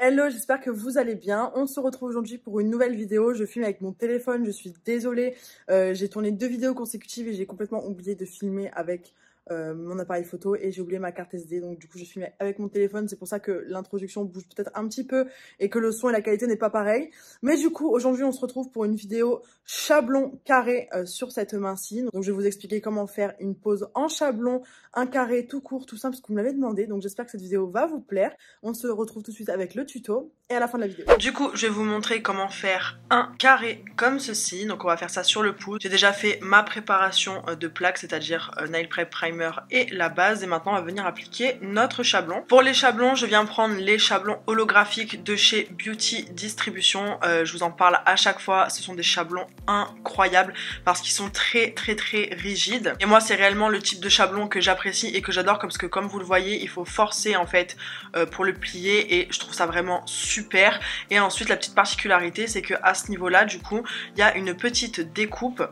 Hello, j'espère que vous allez bien. On se retrouve aujourd'hui pour une nouvelle vidéo. Je filme avec mon téléphone, je suis désolée. J'ai tourné 2 vidéos consécutives et j'ai complètement oublié de filmer avec mon appareil photo et j'ai oublié ma carte SD. Donc du coup, je filme avec mon téléphone. C'est pour ça que l'introduction bouge peut-être un petit peu et que le son et la qualité n'est pas pareil. Mais du coup, aujourd'hui, on se retrouve pour une vidéo chablon carré sur cette main-ci. Donc je vais vous expliquer comment faire une pose en chablon, un carré tout court, tout simple, parce que vous me l'avez demandé. Donc j'espère que cette vidéo va vous plaire. On se retrouve tout de suite avec le tuto et à la fin de la vidéo. Du coup, je vais vous montrer comment faire un carré comme ceci. Donc on va faire ça sur le pouce. J'ai déjà fait ma préparation de plaques, c'est-à-dire nail prep, primer et la base. Et maintenant, on va venir appliquer notre chablon. Pour les chablons, je viens prendre les chablons holographiques de chez Beauty Distribution. Je vous en parle à chaque fois. Ce sont des chablons incroyables parce qu'ils sont très rigides. Et moi, c'est réellement le type de chablon que j'apprécie et que j'adore parce que comme vous le voyez, il faut forcer en fait pour le plier et je trouve ça vraiment super. Et ensuite, la petite particularité, c'est que à ce niveau-là, du coup, il y a une petite découpe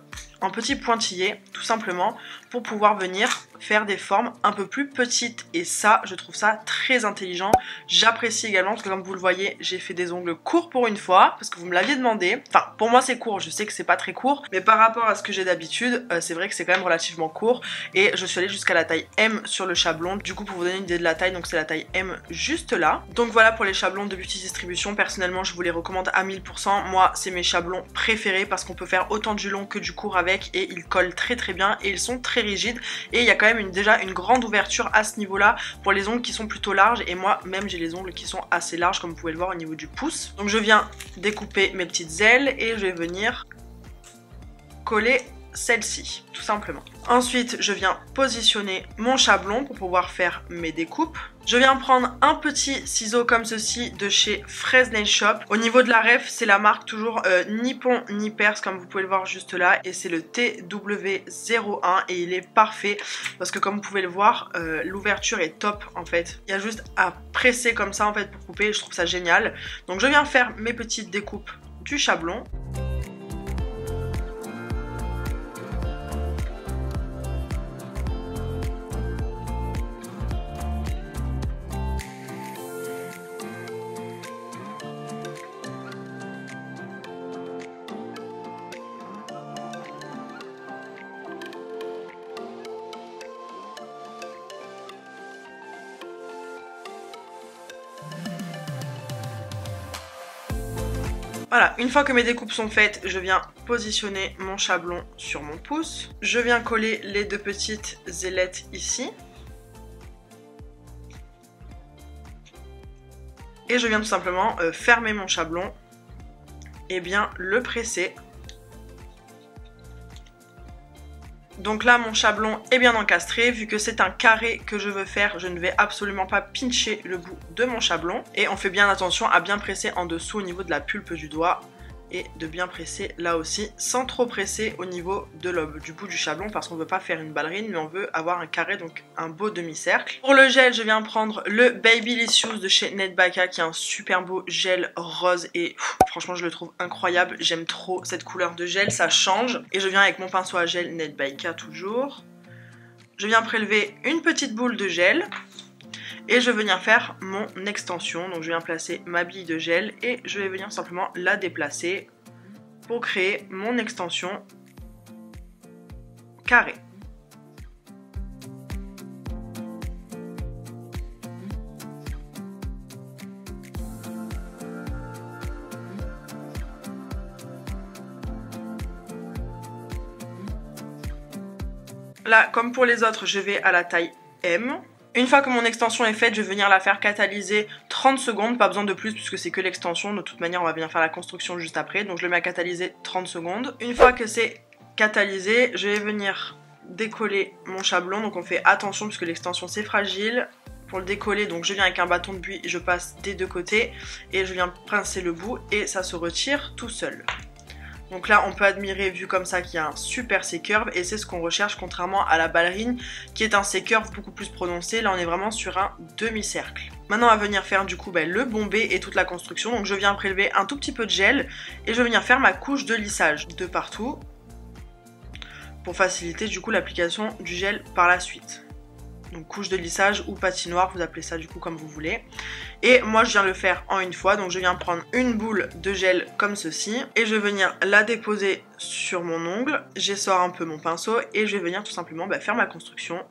en petit pointillé, tout simplement, pour pouvoir venir faire des formes un peu plus petites. Et ça, je trouve ça très intelligent. J'apprécie également parce que comme vous le voyez, j'ai fait des ongles courts pour une fois, parce que vous me l'aviez demandé. Enfin, pour moi c'est court, je sais que c'est pas très court, mais par rapport à ce que j'ai d'habitude, c'est vrai que c'est quand même relativement court. Et je suis allée jusqu'à la taille M sur le chablon. Du coup, pour vous donner une idée de la taille, donc c'est la taille M juste là. Donc voilà pour les chablons de Beauty Distribution. Personnellement, je vous les recommande à 1000%. Moi, c'est mes chablons préférés parce qu'on peut faire autant du long que du court avec et ils collent très bien et ils sont très rigides. Et il y a quand même déjà une grande ouverture à ce niveau-là pour les ongles qui sont plutôt larges. Et moi, même, j'ai les ongles qui sont assez larges comme vous pouvez le voir au niveau du pouce. Donc je viens découper mes petites ailes et je vais venir coller celle-ci, tout simplement. Ensuite, je viens positionner mon chablon pour pouvoir faire mes découpes. Je viens prendre un petit ciseau comme ceci de chez Fraise Nail Shop. Au niveau de la ref, c'est la marque toujours Nippon Nippers comme vous pouvez le voir juste là. Et c'est le TW01 et il est parfait parce que comme vous pouvez le voir, l'ouverture est top en fait. Il y a juste à presser comme ça en fait pour couper et je trouve ça génial. Donc je viens faire mes petites découpes du chablon. Voilà, une fois que mes découpes sont faites, je viens positionner mon chablon sur mon pouce. Je viens coller les 2 petites ailettes ici. Et je viens tout simplement fermer mon chablon et bien le presser. Donc là, mon chablon est bien encastré. Vu que c'est un carré que je veux faire, je ne vais absolument pas pincher le bout de mon chablon. Et on fait bien attention à bien presser en dessous au niveau de la pulpe du doigt. Et de bien presser là aussi, sans trop presser au niveau de du bout du chablon parce qu'on ne veut pas faire une ballerine, mais on veut avoir un carré, donc un beau demi-cercle. Pour le gel, je viens prendre le Babylicious de chez Netbaka qui est un super beau gel rose et franchement je le trouve incroyable. J'aime trop cette couleur de gel, ça change. Et je viens avec mon pinceau à gel Netbaka toujours. Je viens prélever une petite boule de gel. Et je vais venir faire mon extension, donc je viens placer ma bille de gel et je vais venir simplement la déplacer pour créer mon extension carrée. Là, comme pour les autres, je vais à la taille M. Une fois que mon extension est faite, je vais venir la faire catalyser 30 secondes, pas besoin de plus puisque c'est que l'extension, de toute manière on va venir faire la construction juste après, donc je le mets à catalyser 30 secondes. Une fois que c'est catalysé, je vais venir décoller mon chablon, donc on fait attention puisque l'extension c'est fragile. Pour le décoller, donc je viens avec un bâton de buis, je passe des 2 côtés et je viens pincer le bout et ça se retire tout seul. Donc là on peut admirer vu comme ça qu'il y a un super C-curve et c'est ce qu'on recherche contrairement à la ballerine qui est un C-curve beaucoup plus prononcé. Là on est vraiment sur un demi-cercle. Maintenant on va venir faire du coup le bombé et toute la construction. Donc je viens prélever un tout petit peu de gel et je vais venir faire ma couche de lissage de partout pour faciliter du coup l'application du gel par la suite. Donc couche de lissage ou patinoire, vous appelez ça du coup comme vous voulez. Et moi je viens le faire en une fois, donc je viens prendre une boule de gel comme ceci et je vais venir la déposer sur mon ongle. J'essore un peu mon pinceau et je vais venir tout simplement faire ma construction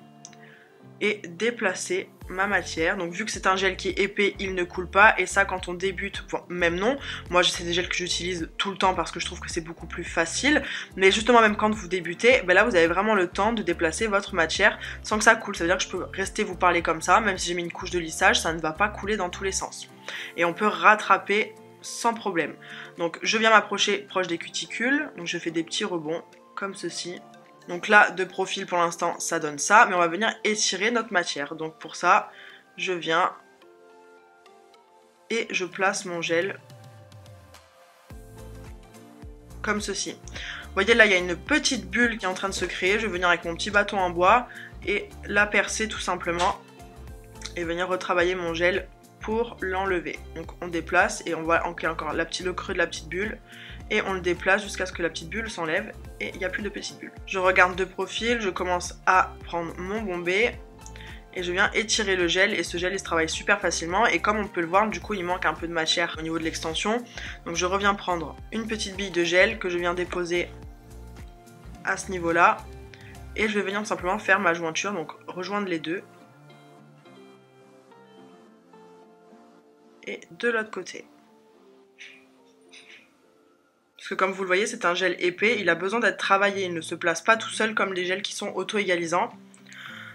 et déplacer ma matière. Donc vu que c'est un gel qui est épais, il ne coule pas, et ça quand on débute, bon, même non, moi c'est des gels que j'utilise tout le temps parce que je trouve que c'est beaucoup plus facile, mais justement même quand vous débutez, là vous avez vraiment le temps de déplacer votre matière sans que ça coule. Ça veut dire que je peux rester vous parler comme ça, même si j'ai mis une couche de lissage, ça ne va pas couler dans tous les sens et on peut rattraper sans problème. Donc je viens m'approcher proche des cuticules, donc je fais des petits rebonds comme ceci. Donc là, de profil pour l'instant, ça donne ça, mais on va venir étirer notre matière. Donc pour ça, je viens et je place mon gel comme ceci. Vous voyez là, il y a une petite bulle qui est en train de se créer. Je vais venir avec mon petit bâton en bois et la percer tout simplement et venir retravailler mon gel pour l'enlever. Donc on déplace et on voit encore le creux de la petite bulle. Et on le déplace jusqu'à ce que la petite bulle s'enlève et il n'y a plus de petite bulle. Je regarde de profil, je commence à prendre mon bombé et je viens étirer le gel, et ce gel il se travaille super facilement, et comme on peut le voir du coup il manque un peu de matière au niveau de l'extension. Donc je reviens prendre une petite bille de gel que je viens déposer à ce niveau là et je vais venir tout simplement faire ma jointure, donc rejoindre les deux et de l'autre côté. Parce que comme vous le voyez, c'est un gel épais, il a besoin d'être travaillé, il ne se place pas tout seul comme les gels qui sont auto-égalisants.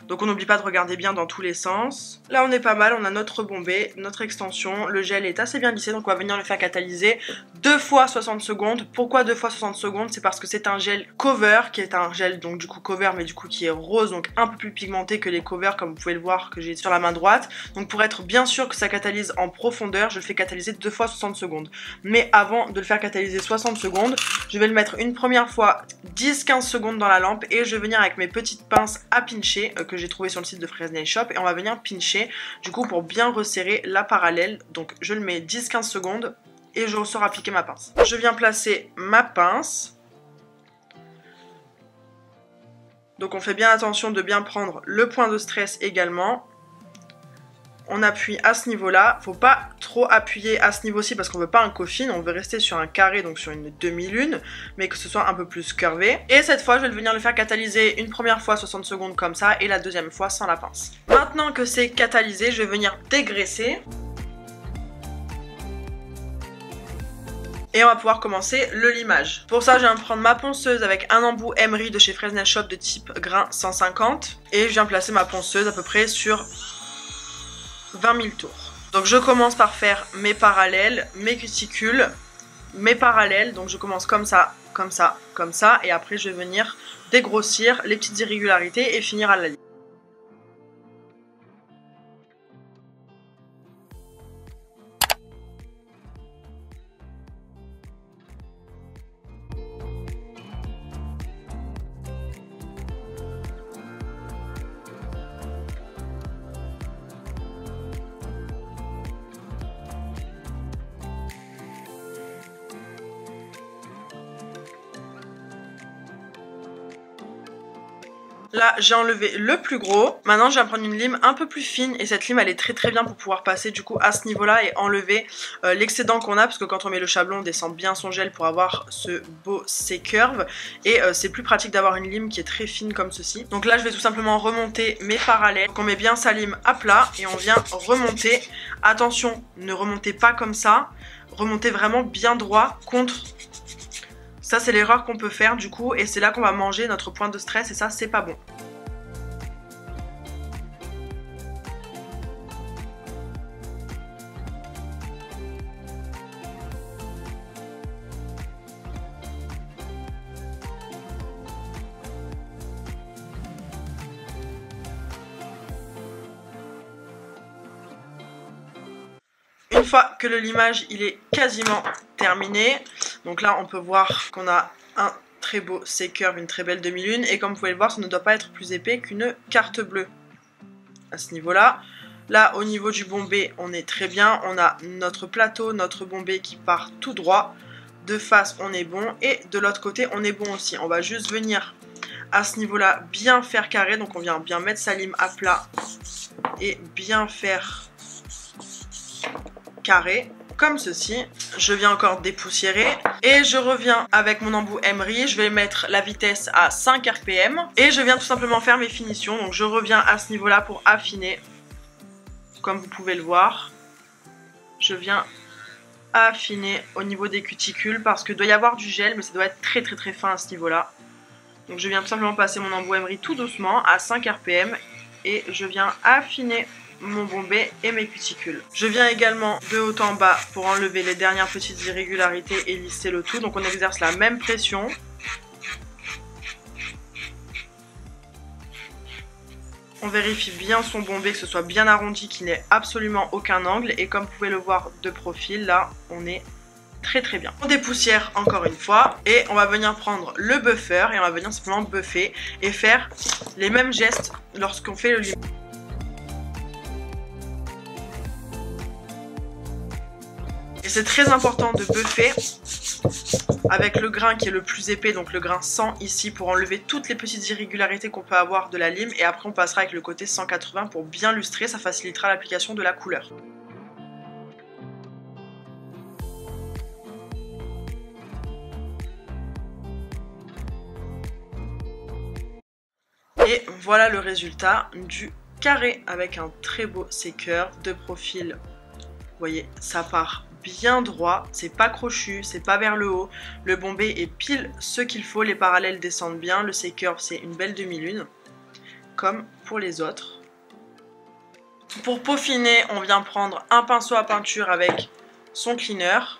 Donc on n'oublie pas de regarder bien dans tous les sens. Là on est pas mal, on a notre bombé, notre extension, le gel est assez bien lissé, donc on va venir le faire catalyser 2 fois 60 secondes. Pourquoi 2 fois 60 secondes? C'est parce que c'est un gel cover, qui est un gel donc du coup cover, mais du coup qui est rose, donc un peu plus pigmenté que les covers comme vous pouvez le voir que j'ai sur la main droite. Donc pour être bien sûr que ça catalyse en profondeur, je le fais catalyser 2 fois 60 secondes. Mais avant de le faire catalyser 60 secondes, je vais le mettre une première fois 10-15 secondes dans la lampe et je vais venir avec mes petites pinces à pincher que j'ai trouvé sur le site de Fresnail Shop, et on va venir pincher du coup pour bien resserrer la parallèle. Donc je le mets 10-15 secondes et je ressors appliquer ma pince. Je viens placer ma pince. Donc on fait bien attention de bien prendre le point de stress également. On appuie à ce niveau-là, faut pas trop appuyer à ce niveau-ci parce qu'on veut pas un coffin, on veut rester sur un carré, donc sur une demi-lune, mais que ce soit un peu plus curvé. Et cette fois, je vais venir le faire catalyser une première fois 60 secondes comme ça, et la deuxième fois sans la pince. Maintenant que c'est catalysé, je vais venir dégraisser. Et on va pouvoir commencer le limage. Pour ça, je viens prendre ma ponceuse avec un embout emery de chez Fresnail Shop de type grain 150, et je viens placer ma ponceuse à peu près sur 20 000 tours. Donc je commence par faire mes parallèles, mes cuticules, mes parallèles. Donc je commence comme ça, comme ça, comme ça. Et après je vais venir dégrossir les petites irrégularités et finir à la ligne. Là, j'ai enlevé le plus gros. Maintenant, je vais prendre une lime un peu plus fine. Et cette lime, elle est très bien pour pouvoir passer du coup à ce niveau-là et enlever l'excédent qu'on a. Parce que quand on met le chablon, on descend bien son gel pour avoir ce beau C-curve. Et c'est plus pratique d'avoir une lime qui est très fine comme ceci. Donc là, je vais tout simplement remonter mes parallèles. Donc on met bien sa lime à plat et on vient remonter. Attention, ne remontez pas comme ça. Remontez vraiment bien droit contre... Ça c'est l'erreur qu'on peut faire du coup, et c'est là qu'on va manger notre point de stress, et ça c'est pas bon. Une fois que le limage il est quasiment terminé, donc là on peut voir qu'on a un très beau C-curve, une très belle demi-lune, et comme vous pouvez le voir, ça ne doit pas être plus épais qu'une carte bleue à ce niveau-là. Là au niveau du bombé on est très bien, on a notre plateau, notre bombé qui part tout droit, de face on est bon et de l'autre côté on est bon aussi. On va juste venir à ce niveau-là bien faire carré. Donc on vient bien mettre sa lime à plat et bien faire carré. Comme ceci, je viens encore dépoussiérer et je reviens avec mon embout emery, je vais mettre la vitesse à 5 rpm et je viens tout simplement faire mes finitions. Donc je reviens à ce niveau là pour affiner, comme vous pouvez le voir. Je viens affiner au niveau des cuticules parce que doit y avoir du gel, mais ça doit être très fin à ce niveau là. Donc je viens tout simplement passer mon embout emery tout doucement à 5 rpm et je viens affiner mon bombé et mes cuticules. Je viens également de haut en bas pour enlever les dernières petites irrégularités et lisser le tout. Donc on exerce la même pression. On vérifie bien son bombé, que ce soit bien arrondi, qu'il n'ait absolument aucun angle. Et comme vous pouvez le voir de profil, là on est très bien. On dépoussière encore une fois et on va venir prendre le buffer et on va venir simplement buffer et faire les mêmes gestes lorsqu'on fait le limite. Et c'est très important de buffer avec le grain qui est le plus épais, donc le grain 100 ici, pour enlever toutes les petites irrégularités qu'on peut avoir de la lime. Et après on passera avec le côté 180 pour bien lustrer, ça facilitera l'application de la couleur. Et voilà le résultat du carré avec un très beau séqueur de profil. Vous voyez, ça part bien droit, c'est pas crochu, c'est pas vers le haut. Le bombé est pile ce qu'il faut, les parallèles descendent bien. Le séqueur, c'est une belle demi-lune, comme pour les autres. Pour peaufiner, on vient prendre un pinceau à peinture avec son cleaner.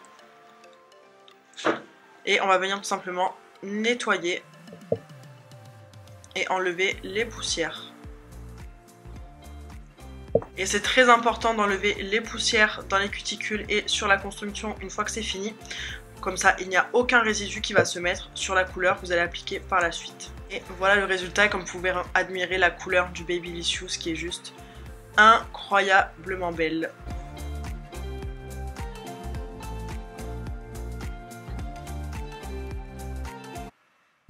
Et on va venir tout simplement nettoyer et enlever les poussières. Et c'est très important d'enlever les poussières dans les cuticules et sur la construction une fois que c'est fini. Comme ça, il n'y a aucun résidu qui va se mettre sur la couleur que vous allez appliquer par la suite. Et voilà le résultat, comme vous pouvez admirer la couleur du Babyliss qui est juste incroyablement belle.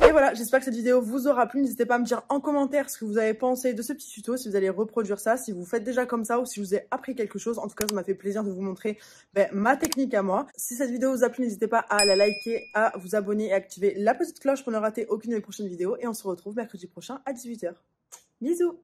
Et voilà, j'espère que cette vidéo vous aura plu. N'hésitez pas à me dire en commentaire ce que vous avez pensé de ce petit tuto, si vous allez reproduire ça, si vous faites déjà comme ça ou si je vous ai appris quelque chose. En tout cas, ça m'a fait plaisir de vous montrer ma technique à moi. Si cette vidéo vous a plu, n'hésitez pas à la liker, à vous abonner et à activer la petite cloche pour ne rater aucune de mes prochaines vidéos. Et on se retrouve mercredi prochain à 18 h. Bisous!